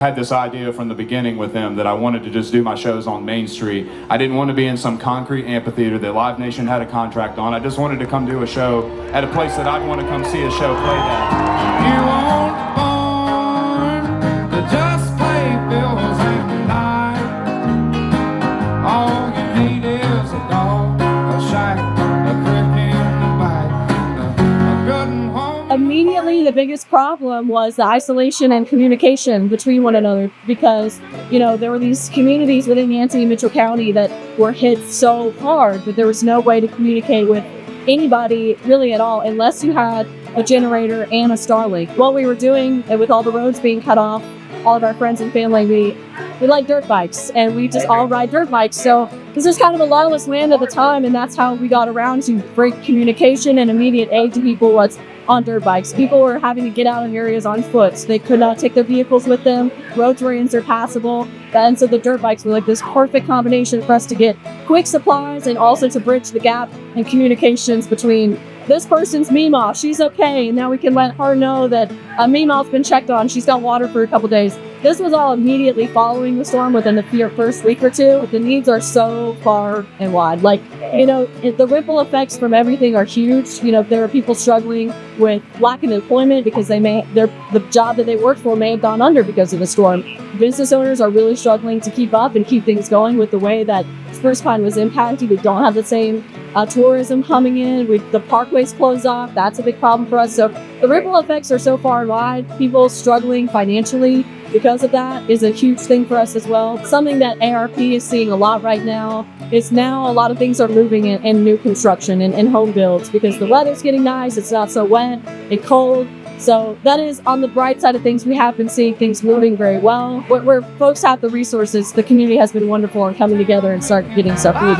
I had this idea from the beginning with them that I wanted to just do my shows on Main Street. I didn't want to be in some concrete amphitheater that Live Nation had a contract on. I just wanted to come do a show at a place that I'd want to come see a show played at. You weren't born to just play bills and die. All you need is a dog, a shack, a crick in the back, a good home. Immediately, the biggest problem was the isolation and communication between one another because, there were these communities within Yancey and Mitchell County that were hit so hard that there was no way to communicate with anybody really at all unless you had a generator and a Starlink. What we were doing, and with all the roads being cut off, all of our friends and family, we like dirt bikes, and we just all ride dirt bikes. So this was kind of a lawless land at the time, and that's how we got around to bring communication and immediate aid to people was on dirt bikes. People were having to get out of areas on foot. So they could not take their vehicles with them. Roads were impassable. And so the dirt bikes were like this perfect combination for us to get quick supplies and also to bridge the gap in communications between this person's Meemaw, she's okay, and now we can let her know that Meemaw's been checked on, she's got water for a couple days. This was all immediately following the storm within the first week or two. The needs are so far and wide. The ripple effects from everything are huge. There are people struggling with lack of employment because the job that they worked for may have gone under because of the storm. Business owners are really struggling to keep up and keep things going with the way that Spruce Pine was impacted. We don't have the same tourism coming in. The parkways closed off. That's a big problem for us. So the ripple effects are so far and wide. People struggling financially because of that is a huge thing for us as well. Something that ARP is seeing a lot right now is now a lot of things are moving in new construction and home builds because the weather's getting nice. It's not so wet and cold. So that is on the bright side of things. We have been seeing things moving very well. Where folks have the resources, the community has been wonderful in coming together and start getting stuff moving.